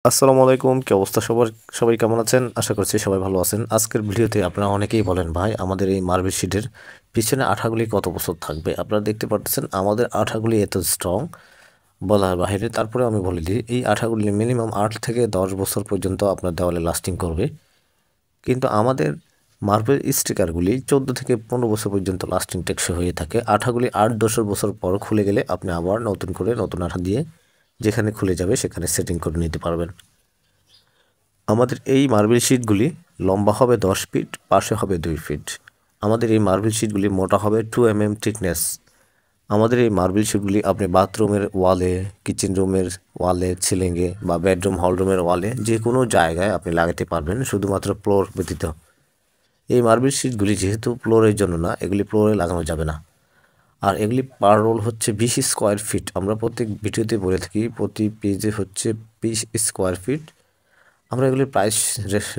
আসসালামু আলাইকুম, কি অবস্থা সবার? সবাই কেমন আছেন? আশা করছি সবাই ভালো আছেন। আজকের ভিডিওতে আপনারা অনেকেই বলেন, ভাই আমাদের এই মার্বেল শিটের পিছনে আঠাগুলি কত বছর থাকবে? আপনারা দেখতে পাচ্ছেন আমাদের আঠাগুলি এত স্ট্রং বলার বাইরে। তারপরে আমি বলে দিই, এই আঠাগুলি মিনিমাম 8 থেকে 10 বছর পর্যন্ত আপনার দেওয়ালে লাস্টিং করবে। কিন্তু আমাদের মার্বেল স্টিকারগুলি 14 থেকে 15 বছর পর্যন্ত লাস্টিং টেকসই হয়ে থাকে। আঠাগুলি 8-10 বছর পর খুলে গেলে আপনি আবার নতুন করে নতুন আঠা দিয়ে যেখানে খুলে যাবে সেখানে সেটিং করে নিতে পারবেন। আমাদের এই মার্বেল শিটগুলি লম্বা হবে 10 ফিট, পাশে হবে 2 ফিট। আমাদের এই মার্বেল শিটগুলি মোটা হবে 2 mm থিকনেস। আমাদের এই মার্বেল শিটগুলি আপনি বাথরুমের ওয়ালে, কিচেন রুমের ওয়ালে, সিলিংয়ে বা বেডরুম হলরুমের ওয়ালে যে কোনো জায়গায় আপনি লাগাতে পারবেন, শুধুমাত্র ফ্লোর ব্যতীত। এই মার্বেল শিটগুলি যেহেতু ফ্লোরের জন্য না, এগুলি ফ্লোরে লাগানো যাবে না। আর এগুলি পার রোল হচ্ছে 20 স্কোয়ার ফিট। আমরা প্রত্যেক ভিডিওতে বলে থাকি প্রতি পেজে হচ্ছে 20 স্কোয়ার ফিট। আমরা এগুলির প্রাইস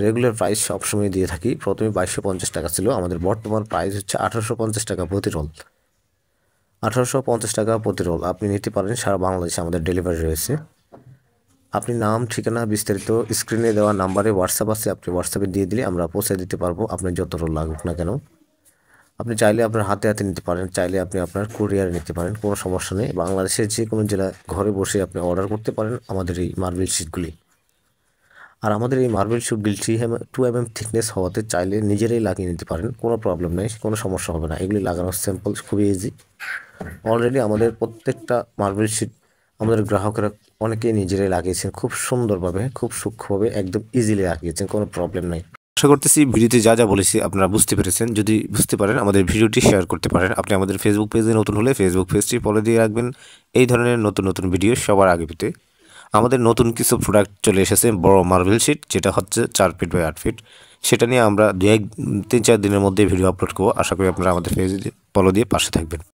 রেগুলার প্রাইস সবসময় দিয়ে থাকি। প্রথমে 2250 টাকা ছিল, আমাদের বর্তমান প্রাইস হচ্ছে 1850 টাকা প্রতি রোল। 1850 টাকা প্রতি রোল আপনি নিতে পারেন। সারা বাংলাদেশে আমাদের ডেলিভারি রয়েছে। আপনি নাম, ঠিকানা বিস্তারিত স্ক্রিনে দেওয়া নাম্বারে হোয়াটসঅ্যাপ আছে, আপনি হোয়াটসঅ্যাপে দিয়ে দিলে আমরা পৌঁছে দিতে পারবো আপনার যত রোল লাগুক না কেন। আপনি চাইলে আপনার হাতে হাতে নিতে পারেন, চাইলে আপনি আপনার কুরিয়ারে নিতে পারেন, কোনো সমস্যা নেই। বাংলাদেশের যে কোনো জেলায় ঘরে বসে আপনি অর্ডার করতে পারেন আমাদের এই মার্বেল শিটগুলি। আর আমাদের এই মার্বেল শিটগুলি 2 mm থিকনেস হওয়াতে চাইলে নিজেরাই লাগিয়ে নিতে পারেন, কোনো প্রবলেম নেই, কোনো সমস্যা হবে না। এগুলি লাগানোর সিম্পল, খুবই ইজি। অলরেডি আমাদের প্রত্যেকটা মার্বেল শিট আমাদের গ্রাহকরা অনেকেই নিজেরাই লাগিয়েছেন, খুব সুন্দরভাবে, খুব সূক্ষ্মভাবে, একদম ইজিলি লাগিয়েছেন, কোনো প্রবলেম নেই। আশা করতেছি ভিডিওতে যা যা বলেছি আপনারা বুঝতে পেরেছেন। যদি বুঝতে পারেন আমাদের ভিডিওটি শেয়ার করতে পারেন। আপনি আমাদের ফেসবুক পেজে নতুন হলে ফেসবুক পেজটি ফলো দিয়ে রাখবেন এই ধরনের নতুন নতুন ভিডিও সবার আগে পেতে। আমাদের নতুন কিছু প্রোডাক্ট চলে এসেছে, বড় মার্বেল শিট, যেটা হচ্ছে 4 ফিট বাই 8 ফিট। সেটা নিয়ে আমরা 3-4 দিনের মধ্যে ভিডিও আপলোড করবো। আশা করি আপনারা আমাদের পেজে ফলো দিয়ে পাশে থাকবেন।